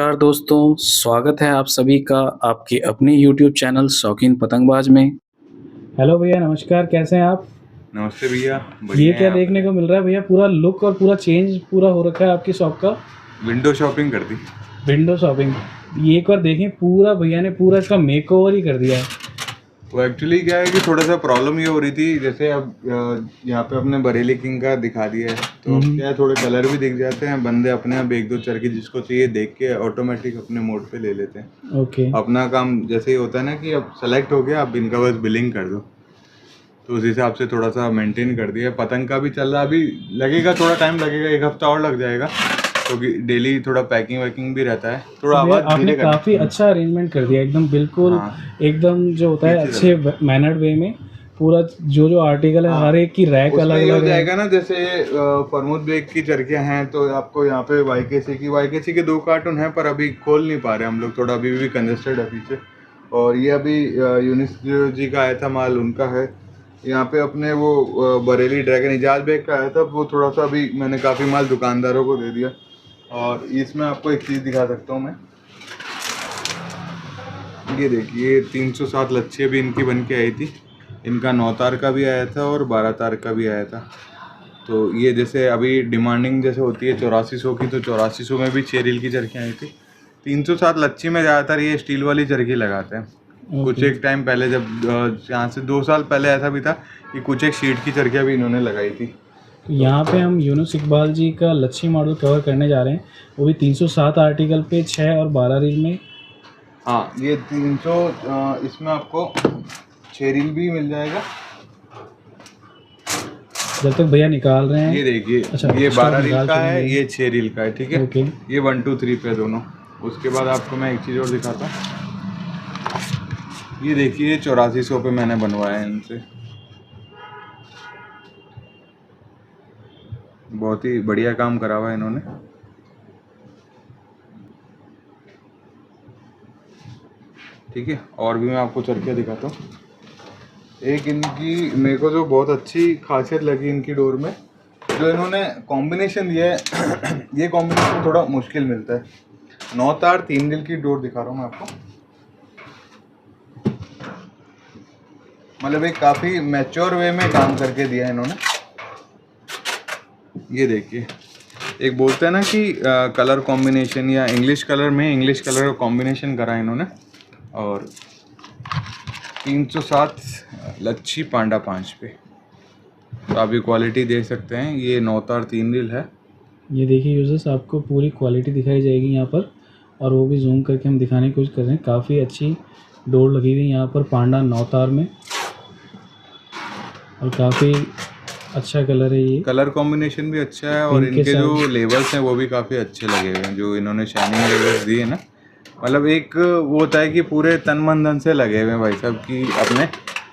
नमस्कार दोस्तों, स्वागत है आप सभी का आपके अपने यूट्यूब चैनल शौकीन पतंगबाज में। हेलो भैया, नमस्कार। कैसे हैं आप? नमस्ते भैया, ये बढ़िया क्या हैं आप? देखने को मिल रहा है भैया? पूरा लुक और पूरा चेंज पूरा हो रखा है आपकी शॉप का। विंडो शॉपिंग कर दी। Window shopping. ये एक बार देखें, पूरा भैया ने पूरा इसका मेकओवर ही कर दिया है। वो एक्चुअली क्या है कि थोड़ा सा प्रॉब्लम ये हो रही थी, जैसे अब यहाँ पे अपने बरेली किंग का दिखा दिया है, तो अब क्या है थोड़े कलर भी दिख जाते हैं, बंदे अपने आप एक दो चरखी जिसको चाहिए देख के ऑटोमेटिक अपने मोड पे ले लेते हैं। ओके। अपना काम जैसे ही होता है ना कि अब सेलेक्ट हो गया, अब इनका बस बिलिंग कर दो, तो उस हिसाब से थोड़ा सा मेंटेन कर दिया। पतंग का भी चल रहा, अभी लगेगा, थोड़ा टाइम लगेगा, एक हफ्ता और लग जाएगा, क्योंकि डेली थोड़ा पैकिंग वैकिंग भी रहता है, थोड़ा भैया आवाज़ आपने धीरे करना। काफ़ी अच्छा अरेंजमेट कर दिया, एकदम बिल्कुल। हाँ। एकदम जो होता है पीछे अच्छे मैनर्ड वे में। पूरा जो आर्टिकल है, हाँ, हर एक की रैक उसमें अलग ये हो अलग है। जाएगा ना, जैसे फरमूद बेग की चरखियाँ हैं, तो आपको यहाँ पे वाईकेसी के 2 कार्टून हैं, पर अभी खोल नहीं पा रहे हम लोग, थोड़ा अभी भी कंजेस्टेड है पीछे। और ये अभी यूनिस जी का आया था माल, उनका है। यहाँ पे अपने वो बरेली ड्रैगन इजाज बेग का आया था, वो थोड़ा सा अभी मैंने काफ़ी माल दुकानदारों को दे दिया। और इसमें आपको एक चीज़ दिखा सकता हूँ मैं, ये देखिए 307 लच्छे भी इनकी बन के आई थी। इनका 9 तार का भी आया था और 12 तार का भी आया था। तो ये जैसे अभी डिमांडिंग जैसे होती है 8400 की, तो 8400 में भी 6 रील की चरखियाँ आई थी। 307 लच्छी में ज़्यादातर ये स्टील वाली चरखी लगाते हैं। कुछ एक टाइम पहले, जब यहाँ से 2 साल पहले ऐसा भी था कि कुछ एक शीट की चरखियाँ भी इन्होंने लगाई थी। तो यहाँ पे हम यूनुस इकबाल जी का लच्छी मॉडल कवर करने जा रहे हैं, वो भी 307 आर्टिकल पे 6 और 12 रील में। हाँ, ये 300 इसमें आपको 6 रील भी मिल जाएगा। जब तक भैया निकाल रहे हैं। ये देखिए, अच्छा, ये इसको 12 निकाल रील का के है, दिखाइए। ये 6 रील का है, ठीक है। ओके। ये 1 2 3 पे दोनों। उसके बाद आपको मैं एक चीज़ और दिखाता हूँ, ये देखिए 8400 पे मैंने बनवाया है इनसे। बहुत ही बढ़िया काम करा हुआ है इन्होंने। ठीक है, और भी मैं आपको चरखियाँ दिखाता हूँ। एक इनकी मेरे को जो बहुत अच्छी खासियत लगी इनकी डोर में, जो इन्होंने कॉम्बिनेशन दिया है ये कॉम्बिनेशन थोड़ा मुश्किल मिलता है। 9 तार 3 रील की डोर दिखा रहा हूँ मैं आपको, मतलब एक काफ़ी मैच्योर वे में काम करके दिया है इन्होंने। ये देखिए, एक बोलते हैं ना कि कलर कॉम्बिनेशन, या इंग्लिश कलर में इंग्लिश कलर का कॉम्बिनेशन करा है इन्होंने। और 307 लच्छी पांडा 5 पे, तो आप ये क्वालिटी देख सकते हैं। ये 9 तार 3 रील है। ये देखिए यूजर्स, आपको पूरी क्वालिटी दिखाई जाएगी यहाँ पर, और वो भी जूम करके हम दिखाने की कोशिश कर रहे हैं। काफ़ी अच्छी डोर लगी हुई है यहाँ पर पांडा 9 तार में, और काफ़ी अच्छा कलर है ये। कलर कॉम्बिनेशन भी अच्छा है, और इनके इनके जो साथ लेवल्स हैं वो भी काफ़ी अच्छे लगे हुए हैं, जो इन्होंने शाइनिंग लेवल्स दिए ना। मतलब एक वो होता है कि पूरे तन मन धन से लगे हुए हैं भाई साहब, कि अपने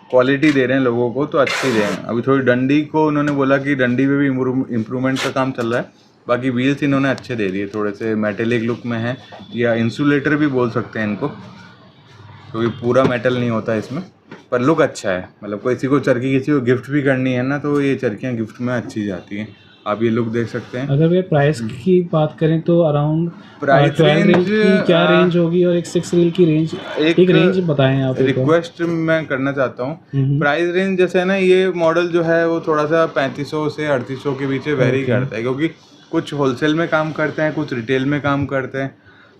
क्वालिटी दे रहे हैं लोगों को, तो अच्छी दे रहे हैं। अभी थोड़ी डंडी को उन्होंने बोला कि डंडी में भी इम्प्रूवमेंट का काम चल रहा है। बाकी व्हील्स इन्होंने अच्छे दे दिए, थोड़े से मेटेलिक लुक में है, या इंसुलेटर भी बोल सकते हैं इनको, क्योंकि पूरा मेटल नहीं होता इसमें, पर लुक अच्छा है। मतलब किसी को चरखी किसी को गिफ्ट भी करनी है ना, तो ये चरखियाँ गिफ्ट में अच्छी जाती हैं। आप ये लुक देख सकते हैं। अगर वे प्राइस की बात करें तो अराउंड प्राइस 12 रील की क्या रेंज, रेंज होगी, और एक 6 रील की रेंज, एक रेंज बताएं आप। रिक्वेस्ट मैं करना चाहता हूँ। प्राइस रेंज जैसे है ना, ये मॉडल जो है वो थोड़ा सा 3500 से 3800 के बीच वेरी करता है, क्योंकि कुछ होलसेल में काम करते हैं, कुछ रिटेल में काम करते हैं।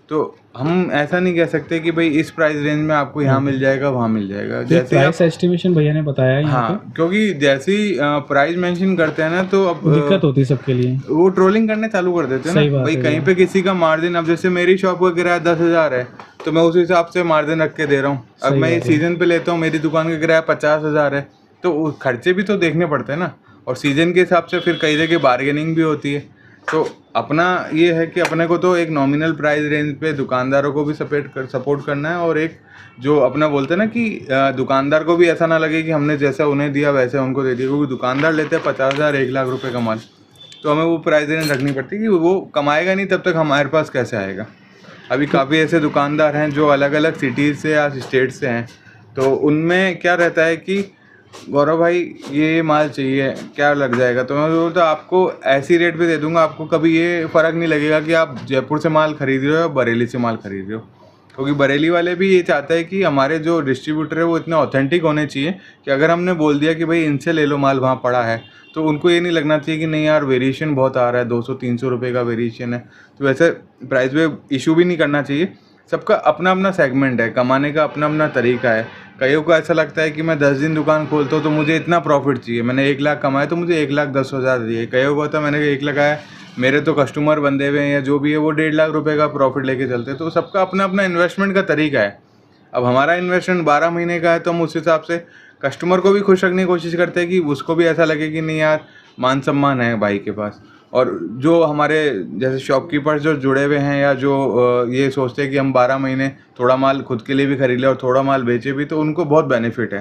तो हम ऐसा नहीं कह सकते कि भाई इस प्राइस रेंज में आपको यहाँ मिल जाएगा वहाँ मिल जाएगा। जैसे प्राइस एस्टिमेशन भैया ने बताया है यहाँ हाँ, क्योंकि जैसे ही प्राइस मेंशन करते हैं ना, तो अब पे दिक्कत होती है सबके लिए। वो ट्रोलिंग करने चालू कर देते हैं सही ना बात भाई, है कहीं भैया। पे किसी का मार्जिन, अब जैसे मेरी शॉप का किराया 10,000 है, तो मैं उस हिसाब से मार्जिन रख के दे रहा हूँ। अब सही मैं बात है। सीजन पे लेता हूँ, मेरी दुकान का किराया 50,000 है, तो वो खर्चे भी तो देखने पड़ते हैं ना, और सीजन के हिसाब से फिर कई जगह बार्गेनिंग भी होती है। तो अपना ये है कि अपने को तो एक नॉमिनल प्राइस रेंज पे दुकानदारों को भी सपोर्ट करना है, और एक जो अपना बोलते हैं ना कि दुकानदार को भी ऐसा ना लगे कि हमने जैसा उन्हें दिया वैसे उनको दे दिया, क्योंकि दुकानदार लेते हैं 50,000 1 लाख रुपए का माल, तो हमें वो प्राइस रेंज रखनी पड़ती है कि वो कमाएगा नहीं तब तक हमारे पास कैसे आएगा। अभी काफ़ी ऐसे दुकानदार हैं जो अलग अलग सिटीज़ से या स्टेट से हैं, तो उनमें क्या रहता है कि गौरव भाई ये माल चाहिए, क्या लग जाएगा? तो मैं बोलता आपको ऐसी रेट पे दे दूंगा, आपको कभी ये फ़र्क नहीं लगेगा कि आप जयपुर से माल खरीद रहे हो या बरेली से माल खरीद रहे हो। क्योंकि बरेली वाले भी ये चाहते हैं कि हमारे जो डिस्ट्रीब्यूटर है वो इतने ऑथेंटिक होने चाहिए कि अगर हमने बोल दिया कि भाई इनसे ले लो माल, वहाँ पड़ा है, तो उनको ये नहीं लगना चाहिए कि नहीं यार वेरिएशन बहुत आ रहा है, 200-300 रुपये का वेरिएशन है। तो वैसे प्राइस पे इशू भी नहीं करना चाहिए। सबका अपना अपना सेगमेंट है, कमाने का अपना अपना तरीका है। कईयों को ऐसा लगता है कि मैं 10 दिन दुकान खोलता हूँ तो मुझे इतना प्रॉफिट चाहिए, मैंने 1 लाख कमाए तो मुझे 1,10,000 दिए। कईयों को होता है मैंने 1 लगाया, मेरे तो कस्टमर बंधे हुए हैं या जो भी है वो 1.5 लाख रुपए का प्रॉफिट लेके चलते हैं। तो सबका अपना अपना इन्वेस्टमेंट का तरीका है। अब हमारा इन्वेस्टमेंट 12 महीने का है तो हम उस हिसाब से कस्टमर को भी खुश रखने की कोशिश करते हैं कि उसको भी ऐसा लगे कि नहीं यार मान सम्मान है भाई के पास। और जो हमारे जैसे शॉपकीपर्स जो जुड़े हुए हैं या जो ये सोचते हैं कि हम 12 महीने थोड़ा माल खुद के लिए भी खरीद लें और थोड़ा माल बेचे भी, तो उनको बहुत बेनिफिट है।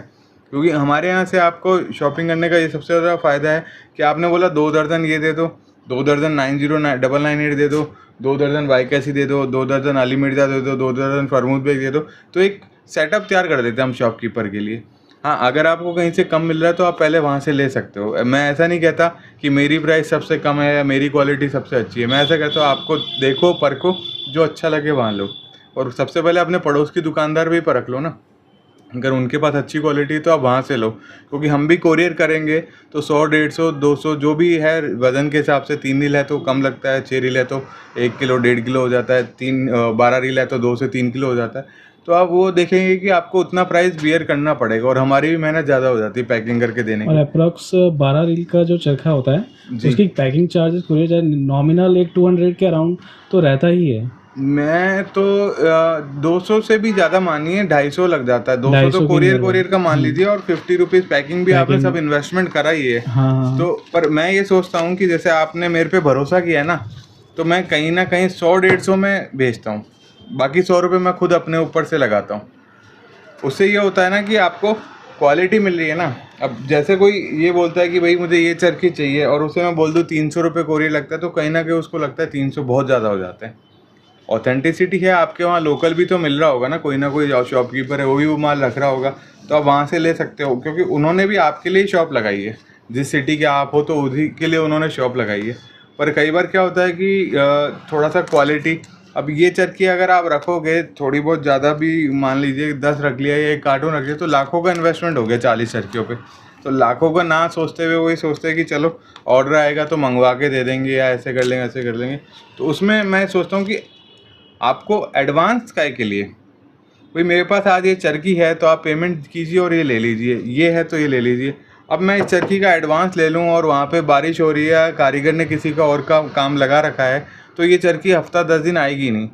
क्योंकि हमारे यहाँ से आपको शॉपिंग करने का ये सबसे ज़्यादा फ़ायदा है कि आपने बोला 2 दर्जन ये दे दो, 2 दर्जन 909998 दे दो, 2 दर्जन वाईकेसी दे दो, 2 दर्जन अली मिर्ज़ा दे दो, 2 दर्जन फरमूद बेग दे दो। तो एक सेटअप तैयार कर देते हैं हम शॉपकीपर के लिए। हाँ, अगर आपको कहीं से कम मिल रहा है तो आप पहले वहाँ से ले सकते हो। मैं ऐसा नहीं कहता कि मेरी प्राइस सबसे कम है या मेरी क्वालिटी सबसे अच्छी है। मैं ऐसा कहता हूँ आपको देखो परखो, जो अच्छा लगे वहाँ लो। और सबसे पहले अपने पड़ोस की दुकानदार भी परख लो ना, अगर उनके पास अच्छी क्वालिटी है तो आप वहाँ से लो। क्योंकि हम भी कोरियर करेंगे तो 100, 150, 200 जो भी है वज़न के हिसाब से, 3 रील है तो कम लगता है, 6 रील है तो 1 किलो 1.5 किलो हो जाता है, 12 रील है तो 2 से 3 किलो हो जाता है। तो आप वो देखेंगे कि आपको उतना प्राइस बियर करना पड़ेगा और हमारी भी मेहनत ज़्यादा हो जाती है पैकिंग करके देने और की। अप्रॉक्स 12 रील का जो चरखा होता है जी। उसकी पैकिंग चार्जेस पूरे चाहे नॉमिनल एक 200 के अराउंड तो रहता ही है। मैं तो 200 से भी ज़्यादा मानिए 250 लग जाता है। 200 250 तो के कोरियर अंदर का मान लीजिए और 50 रुपीज़ पैकिंग भी आपने पैकिंग। सब इन्वेस्टमेंट करा ही है। हाँ हाँ तो पर मैं ये सोचता हूँ कि जैसे आपने मेरे पे भरोसा किया है ना, तो मैं कहीं ना कहीं 100-150 में बेचता हूँ, बाकी 100 रुपये मैं खुद अपने ऊपर से लगाता हूँ। उससे ये होता है ना कि आपको क्वालिटी मिल रही है ना। अब जैसे कोई ये बोलता है कि भाई मुझे ये चरखी चाहिए और उसे मैं बोल दूँ 300 रुपये कोरियर लगता है, तो कहीं ना कहीं उसको लगता है 300 बहुत ज़्यादा हो जाता है। ऑथेंटिसिटी है आपके वहाँ, लोकल भी तो मिल रहा होगा ना, कोई ना कोई शॉपकीपर है वो भी वो माल रख रहा होगा, तो आप वहाँ से ले सकते हो। क्योंकि उन्होंने भी आपके लिए शॉप लगाई है, जिस सिटी के आप हो तो उसी के लिए उन्होंने शॉप लगाई है। पर कई बार क्या होता है कि थोड़ा सा क्वालिटी, अब ये चरखी अगर आप रखोगे थोड़ी बहुत ज़्यादा भी, मान लीजिए 10 रख लिया या 1 कार्टून रख लिया, तो लाखों का इन्वेस्टमेंट हो गया 40 चरखियों पे। तो लाखों का ना सोचते हुए वही सोचते हैं कि चलो ऑर्डर आएगा तो मंगवा के दे देंगे या ऐसे कर लेंगे ऐसे कर लेंगे। तो उसमें मैं सोचता हूँ कि आपको एडवांस काय के लिए, भाई मेरे पास आज ये चरखी है तो आप पेमेंट कीजिए और ये ले लीजिए, ये है तो ये ले लीजिए। अब मैं इस चरखी का एडवांस ले लूँ और वहाँ पे बारिश हो रही है, कारीगर ने किसी का और का काम लगा रखा है, तो ये चरखी हफ्ता 10 दिन आएगी नहीं।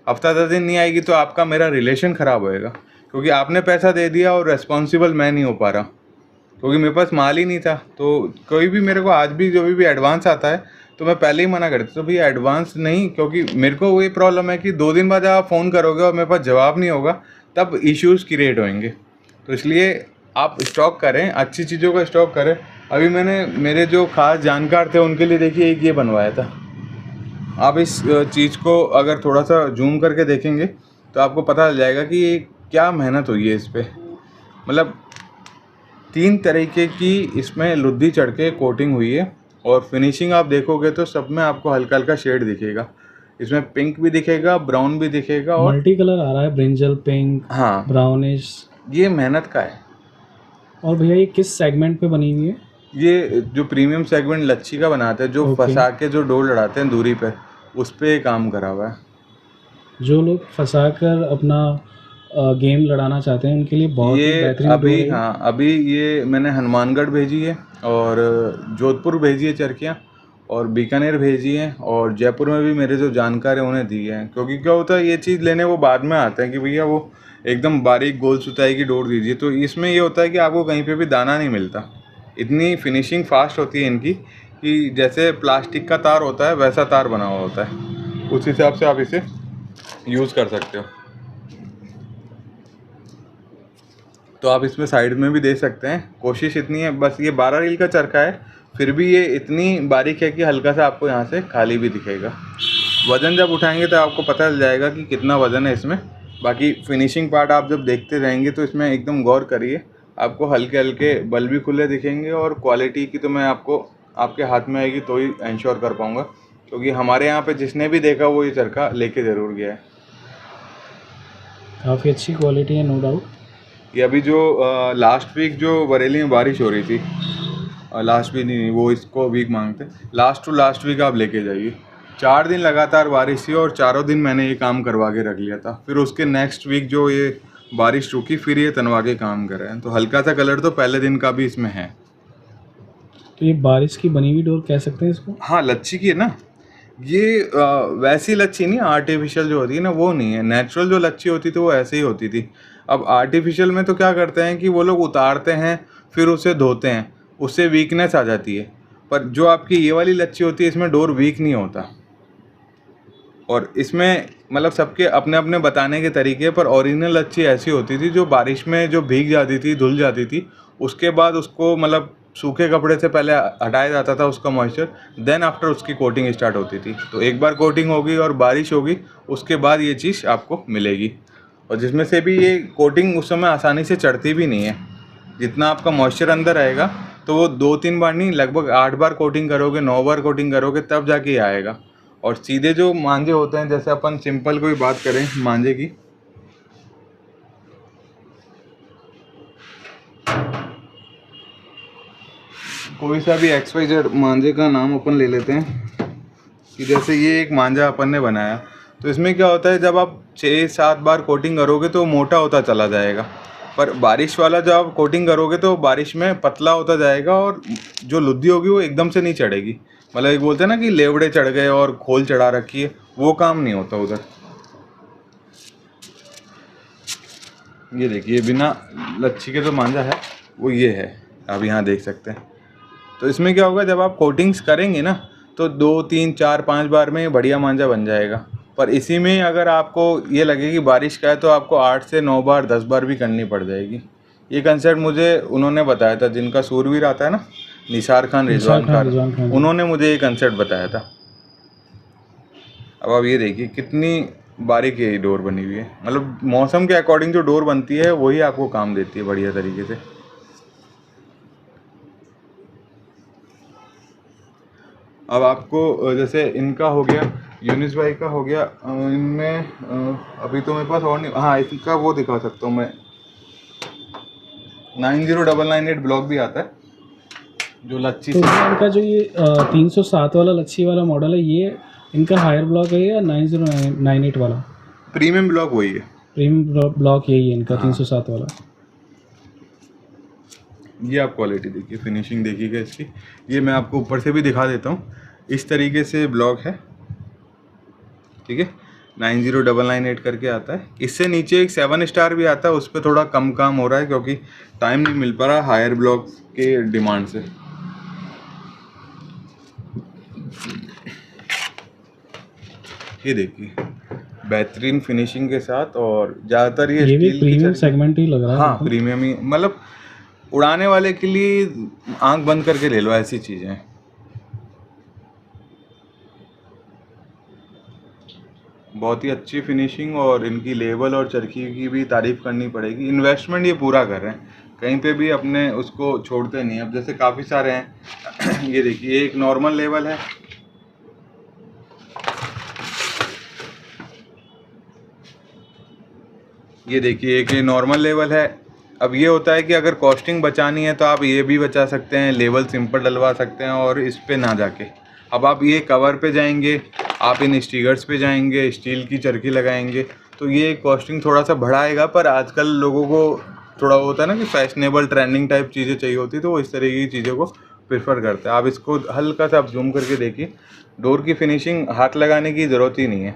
हफ्ता 10 दिन नहीं आएगी तो आपका मेरा रिलेशन ख़राब होएगा, क्योंकि आपने पैसा दे दिया और रेस्पॉन्सिबल मैं नहीं हो पा रहा, क्योंकि मेरे पास माल ही नहीं था। तो कोई भी मेरे को आज भी जो भी एडवांस आता है तो मैं पहले ही मना करता, तो भैया एडवांस नहीं, क्योंकि मेरे को वही प्रॉब्लम है कि 2 दिन बाद आप फ़ोन करोगे और मेरे पास जवाब नहीं होगा, तब इश्यूज़ क्रिएट होंगे। तो इसलिए आप स्टॉक करें, अच्छी चीज़ों का स्टॉक करें। अभी मैंने मेरे जो खास जानकार थे उनके लिए देखिए एक ये बनवाया था। आप इस चीज़ को अगर थोड़ा सा जूम करके देखेंगे तो आपको पता चल जाएगा कि ये क्या मेहनत हुई है इस पर। मतलब 3 तरीके की इसमें लुद्दी चढ़ के कोटिंग हुई है और फिनिशिंग आप देखोगे तो सब में आपको हल्का हल्का शेड दिखेगा। इसमें पिंक भी दिखेगा, ब्राउन भी दिखेगा और मल्टी कलर आ रहा है, ब्रिंजल, पिंक, हाँ, ब्राउनिश। ये मेहनत का है। और भैया ये किस सेगमेंट पे बनी हुई है? ये जो प्रीमियम सेगमेंट लच्छी का बनाते हैं, जो ओके। फंसा के जो डोर लड़ाते हैं दूरी पे, उस पे काम करा हुआ है। जो लोग फंसा कर अपना गेम लड़ाना चाहते हैं उनके लिए बहुत ही ये बेहतरीन अभी डोर है। हाँ, अभी ये मैंने हनुमानगढ़ भेजी है और जोधपुर भेजी है चरखियाँ, और बीकानेर भेजी है, और जयपुर में भी मेरे जो जानकार हैं उन्हें दी है। क्योंकि क्या होता है, ये चीज़ लेने वो बाद में आते हैं कि भैया वो एकदम बारीक गोल सुताई की डोर दीजिए। तो इसमें ये होता है कि आपको कहीं पे भी दाना नहीं मिलता, इतनी फिनिशिंग फास्ट होती है इनकी कि जैसे प्लास्टिक का तार होता है वैसा तार बना हुआ होता है। उस हिसाब से आप इसे यूज़ कर सकते हो। तो आप इसमें साइड में भी दे सकते हैं। कोशिश इतनी है, बस ये 12 रील का चरखा है, फिर भी ये इतनी बारीक है कि हल्का सा आपको यहाँ से खाली भी दिखेगा। वज़न जब उठाएंगे तो आपको पता चल जाएगा कि कितना वज़न है इसमें। बाकी फिनिशिंग पार्ट आप जब देखते रहेंगे तो इसमें एकदम गौर करिए, आपको हल्के हल्के बल भी खुले दिखेंगे, और क्वालिटी की तो मैं आपको आपके हाथ में आएगी तो ही इंश्योर कर पाऊँगा, क्योंकि हमारे यहाँ पे जिसने भी देखा वो ये चरखा लेके ज़रूर गया है। काफ़ी अच्छी क्वालिटी है, नो डाउट। ये अभी जो लास्ट वीक जो बरेली में बारिश हो रही थी, लास्ट वीक नहीं, वो इसको वीक मांगते, लास्ट टू लास्ट वीक आप लेके जाइए। 4 दिन लगातार बारिश थी और चारों दिन मैंने ये काम करवा के रख लिया था। फिर उसके नेक्स्ट वीक जो ये बारिश रुकी, फिर ये तनवा के काम कर रहे हैं। तो हल्का सा कलर तो पहले दिन का भी इसमें है। तो ये बारिश की बनी हुई डोर कह सकते हैं इसको? हाँ, लच्छी की है ना ये। वैसी लच्छी नहीं, आर्टिफिशियल जो होती है ना वो नहीं है। नेचुरल जो लच्छी होती थी वो ऐसे ही होती थी। अब आर्टिफिशियल में तो क्या करते हैं कि वो लोग उतारते हैं फिर उसे धोते हैं, उससे वीकनेस आ जाती है। पर जो आपकी ये वाली लच्छी होती है इसमें डोर वीक नहीं होता। और इसमें मतलब सबके अपने अपने बताने के तरीके, पर ओरिजिनल लच्छी ऐसी होती थी जो बारिश में जो भीग जाती थी, धुल जाती थी, उसके बाद उसको मतलब सूखे कपड़े से पहले हटाया जाता था उसका मॉइस्चर, देन आफ्टर उसकी कोटिंग स्टार्ट होती थी। तो एक बार कोटिंग होगी और बारिश होगी, उसके बाद ये चीज़ आपको मिलेगी। और जिसमें से भी ये कोटिंग उस समय आसानी से चढ़ती भी नहीं है। जितना आपका मॉइस्चर अंदर आएगा तो वो 2-3 बार नहीं, लगभग 8 बार कोटिंग करोगे, 9 बार कोटिंग करोगे, तब जाके ये आएगा। और सीधे जो मांझे होते हैं, जैसे अपन सिंपल कोई बात करें मांझे की, कोई सा भी XYZ मांझे का नाम अपन ले लेते हैं कि जैसे ये एक मांझा अपन ने बनाया, तो इसमें क्या होता है जब आप 6-7 बार कोटिंग करोगे तो मोटा होता चला जाएगा। पर बारिश वाला जब आप कोटिंग करोगे तो बारिश में पतला होता जाएगा, और जो लुद्दी होगी वो एकदम से नहीं चढ़ेगी। मतलब एक बोलते हैं ना कि लेवड़े चढ़ गए और खोल चढ़ा रखी है, वो काम नहीं होता उधर। ये देखिए बिना लच्छी के जो मांझा है वो ये है, आप यहाँ देख सकते हैं। तो इसमें क्या होगा, जब आप कोटिंग्स करेंगे ना तो 2-3-4-5 बार में बढ़िया मांझा बन जाएगा। पर इसी में अगर आपको ये लगे कि बारिश का है तो आपको 8 से 9 बार 10 बार भी करनी पड़ जाएगी। ये कंसेप्ट मुझे उन्होंने बताया था, जिनका सूरवीर आता है ना, निसार खान रिजवान खान, उन्होंने मुझे ये कंसेप्ट बताया था। अब आप ये देखिए कितनी बारीक ये डोर बनी हुई है। मतलब मौसम के अकॉर्डिंग जो डोर बनती है वही आपको काम देती है बढ़िया तरीके से। अब आपको जैसे इनका हो गया, यूनिस भाई का हो गया, इनमें अभी तो मेरे पास और नहीं, हाँ इसका वो दिखा सकता हूँ मैं, 90998 ब्लॉक भी आता है जो लच्छी तो इनका जो ये 307 वाला लच्छी वाला मॉडल है, ये इनका हायर ब्लॉक है या 9098 वाला? प्रीमियम ब्लॉक वही है। प्रीमियम ब्लॉक यही है इनका, 307 वाला। ये आप क्वालिटी देखिए, फिनिशिंग देखिएगा इसकी। ये मैं आपको ऊपर से भी दिखा देता हूँ, इस तरीके से ब्लॉक है, ठीक है। 90998 करके आता है। इससे नीचे एक 7 स्टार भी आता है, उस पर थोड़ा कम काम हो रहा है क्योंकि टाइम नहीं मिल पा रहा हायर ब्लॉक के डिमांड से। ये देखिए बेहतरीन फिनिशिंग के साथ, और ज़्यादातर ये भी स्टील प्रीमियम सेगमेंट ही लग रहा है। हाँ प्रीमियम ही, मतलब उड़ाने वाले के लिए आंख बंद करके ले लो, ऐसी चीज़ें हैं। बहुत ही अच्छी फिनिशिंग, और इनकी लेवल और चरखी की भी तारीफ़ करनी पड़ेगी। इन्वेस्टमेंट ये पूरा कर रहे हैं, कहीं पे भी अपने उसको छोड़ते नहीं। अब जैसे काफ़ी सारे हैं ये देखिए एक नॉर्मल लेवल है, ये देखिए एक ये नॉर्मल लेवल है। अब ये होता है कि अगर कॉस्टिंग बचानी है तो आप ये भी बचा सकते हैं, लेवल सिंपल डलवा सकते हैं और इस पे ना जाके अब आप ये कवर पे जाएंगे, आप इन स्टिकर्स पे जाएंगे, स्टील की चरखी लगाएंगे, तो ये कॉस्टिंग थोड़ा सा बढ़ाएगा। पर आजकल लोगों को थोड़ा होता है ना कि फैशनेबल ट्रेंडिंग टाइप चीज़ें चाहिए होती, तो वो इस तरीके की चीज़ों को प्रेफर करते हैं। आप इसको हल्का सा आप जूम करके देखिए, डोर की फिनिशिंग हाथ लगाने की ज़रूरत ही नहीं है।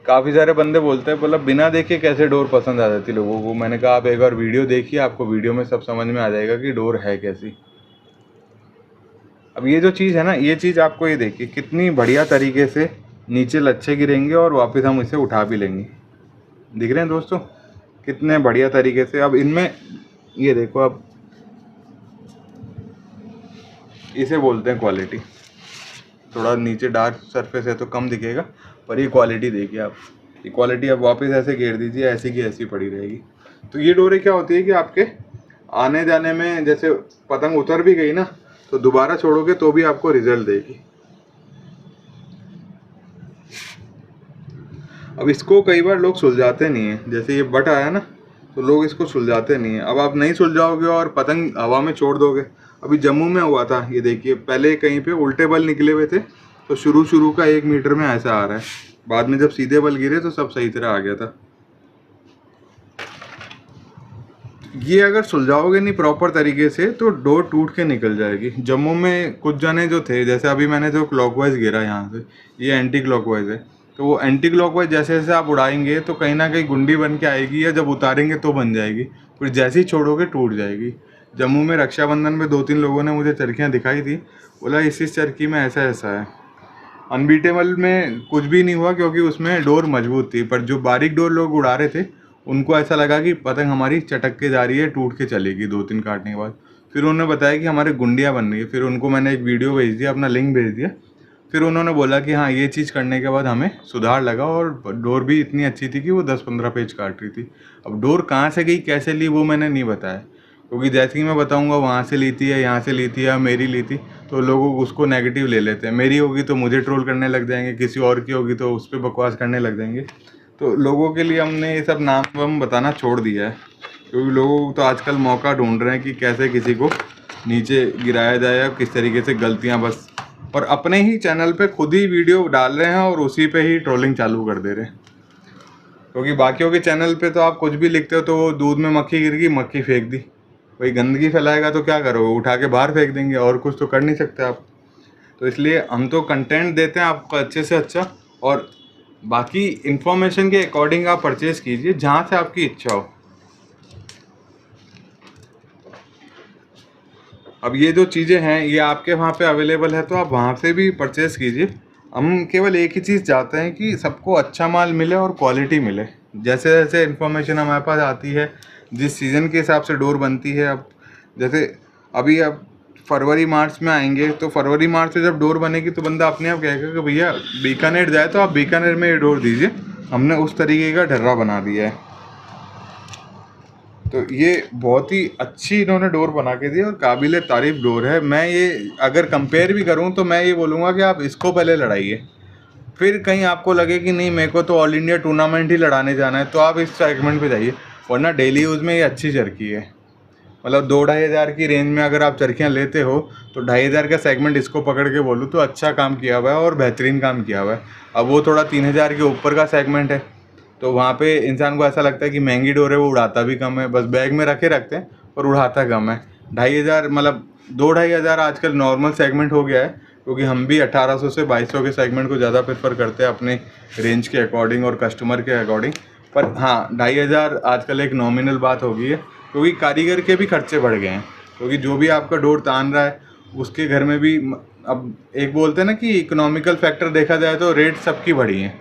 काफ़ी सारे बंदे बोलते हैं मतलब बिना देखे कैसे डोर पसंद आ जाती लोगों को। मैंने कहा आप एक बार वीडियो देखिए, आपको वीडियो में सब समझ में आ जाएगा कि डोर है कैसी। अब ये जो चीज़ है ना, ये चीज़ आपको ये देखिए कितनी बढ़िया तरीके से नीचे लच्छे गिरेंगे और वापस हम इसे उठा भी लेंगे। दिख रहे हैं दोस्तों कितने बढ़िया तरीके से। अब इनमें ये देखो, अब इसे बोलते हैं क्वालिटी। थोड़ा नीचे डार्क सरफेस है तो कम दिखेगा, पर ये क्वालिटी देखिए आप, ये क्वालिटी अब वापस ऐसे घेर दीजिए, ऐसी की ऐसी पड़ी रहेगी। तो ये डोरी क्या होती है कि आपके आने जाने में, जैसे पतंग उतर भी गई ना तो दोबारा छोड़ोगे तो भी आपको रिजल्ट देगी। अब इसको कई बार लोग सुलझाते नहीं है, जैसे ये बट आया ना तो लोग इसको सुलझाते नहीं है। अब आप नहीं सुलझाओगे और पतंग हवा में छोड़ दोगे। अभी जम्मू में हुआ था, ये देखिए, पहले कहीं पे उल्टे बल निकले हुए थे तो शुरू का 1 मीटर में ऐसा आ रहा है, बाद में जब सीधे बल गिरे तो सब सही तरह आ गया था। ये अगर सुलझाओगे नहीं प्रॉपर तरीके से तो डोर टूट के निकल जाएगी। जम्मू में कुछ जने जो थे, जैसे अभी मैंने जो क्लॉकवाइज गिरा यहाँ से, ये एंटी क्लॉकवाइज है, तो वो एंटी क्लॉकवाइज जैसे जैसे आप उड़ाएंगे तो कहीं ना कहीं गुंडी बन के आएगी, या जब उतारेंगे तो बन जाएगी, फिर जैसे ही छोड़ोगे टूट जाएगी। जम्मू में रक्षाबंधन में 2-3 लोगों ने मुझे चरखियाँ दिखाई थी, बोला इस चरखी में ऐसा ऐसा है। अनबीटेबल में कुछ भी नहीं हुआ क्योंकि उसमें डोर मजबूत थी, पर जो बारीक डोर लोग उड़ा रहे थे उनको ऐसा लगा कि पतंग हमारी चटक के जा रही है, टूट के चलेगी 2-3 काटने के बाद। फिर उन्होंने बताया कि हमारे गुंडियाँ बन रही है। फिर उनको मैंने एक वीडियो भेज दिया, अपना लिंक भेज दिया। फिर उन्होंने बोला कि हाँ, ये चीज़ करने के बाद हमें सुधार लगा और डोर भी इतनी अच्छी थी कि वो 10-15 पेज काट रही थी। अब डोर कहाँ से गई, कैसे ली, वो मैंने नहीं बताया, क्योंकि जैसे ही मैं बताऊंगा वहाँ से ली थी या यहाँ से ली थी या मेरी ली थी, तो लोग उसको नेगेटिव ले लेते हैं। मेरी होगी तो मुझे ट्रोल करने लग जाएंगे, किसी और की होगी तो उस पर बकवास करने लग जाएंगे। तो लोगों के लिए हमने ये सब नाम वाम बताना छोड़ दिया है, क्योंकि लोग तो आजकल मौका ढूंढ रहे हैं कि कैसे किसी को नीचे गिराया जाए या किस तरीके से गलतियाँ, बस, और अपने ही चैनल पे खुद ही वीडियो डाल रहे हैं और उसी पे ही ट्रोलिंग चालू कर दे रहे हैं। क्योंकि बाकियों के चैनल पे तो आप कुछ भी लिखते हो तो वो दूध में मक्खी गिर गई, मक्खी फेंक दी, वही गंदगी फैलाएगा तो क्या करोगे, उठा के बाहर फेंक देंगे, और कुछ तो कर नहीं सकते आप। तो इसलिए हम तो कंटेंट देते हैं आपको अच्छे से अच्छा, और बाकी इन्फॉर्मेशन के अकॉर्डिंग आप परचेज़ कीजिए जहाँ से आपकी इच्छा हो। अब ये जो चीज़ें हैं ये आपके वहाँ पे अवेलेबल है तो आप वहाँ से भी परचेज़ कीजिए। हम केवल एक ही चीज़ चाहते हैं कि सबको अच्छा माल मिले और क्वालिटी मिले। जैसे जैसे इन्फॉर्मेशन हमारे पास आती है, जिस सीज़न के हिसाब से डोर बनती है, अब जैसे अभी अब फरवरी मार्च में आएंगे तो फरवरी मार्च में जब डोर बनेगी तो बंदा अपने आप कहेगा कि भैया बीकानेर जाए तो आप बीकानेर में ये डोर दीजिए, हमने उस तरीके का ढर्रा बना दिया है। तो ये बहुत ही अच्छी इन्होंने डोर बना के दी और काबिल तारीफ़ डोर है। मैं ये अगर कंपेयर भी करूँ तो मैं ये बोलूँगा कि आप इसको पहले लड़ाइए, फिर कहीं आपको लगे कि नहीं मेरे को तो ऑल इंडिया टूर्नामेंट ही लड़ाने जाना है तो आप इस सेगमेंट पे जाइए, वरना डेली यूज़ में ये अच्छी चरखी है। मतलब 2-2.5 हज़ार की रेंज में अगर आप चरखियाँ लेते हो तो 2.5 हज़ार का सेगमेंट इसको पकड़ के बोलूँ तो अच्छा काम किया हुआ है और बेहतरीन काम किया हुआ है। अब वो थोड़ा 3 हज़ार के ऊपर का सेगमेंट है तो वहाँ पे इंसान को ऐसा लगता है कि महंगी डोर है, वो उड़ाता भी कम है, बस बैग में रखे रखते हैं और उड़ाता कम है। 2.5 हज़ार मतलब 2-2.5 हज़ार आजकल नॉर्मल सेगमेंट हो गया है, क्योंकि हम भी 1800 से 2200 के सेगमेंट को ज़्यादा प्रेफर करते हैं अपने रेंज के अकॉर्डिंग और कस्टमर के अकॉर्डिंग। पर हाँ, 2.5 हज़ार आजकल एक नॉमिनल बात हो गई है, क्योंकि कारीगर के भी खर्चे बढ़ गए हैं, क्योंकि जो भी आपका डोर तान रहा है उसके घर में भी अब एक बोलते हैं ना कि इकोनॉमिकल फैक्टर देखा जाए तो रेट सबकी बढ़ी हैं,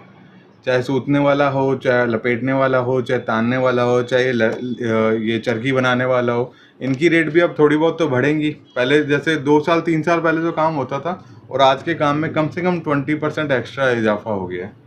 चाहे सूतने वाला हो, चाहे लपेटने वाला हो, चाहे तानने वाला हो, चाहे ये चरखी बनाने वाला हो, इनकी रेट भी अब थोड़ी बहुत तो बढ़ेंगी। पहले जैसे 2 साल 3 साल पहले जो काम होता था और आज के काम में कम से कम 20% एक्स्ट्रा इजाफा हो गया है।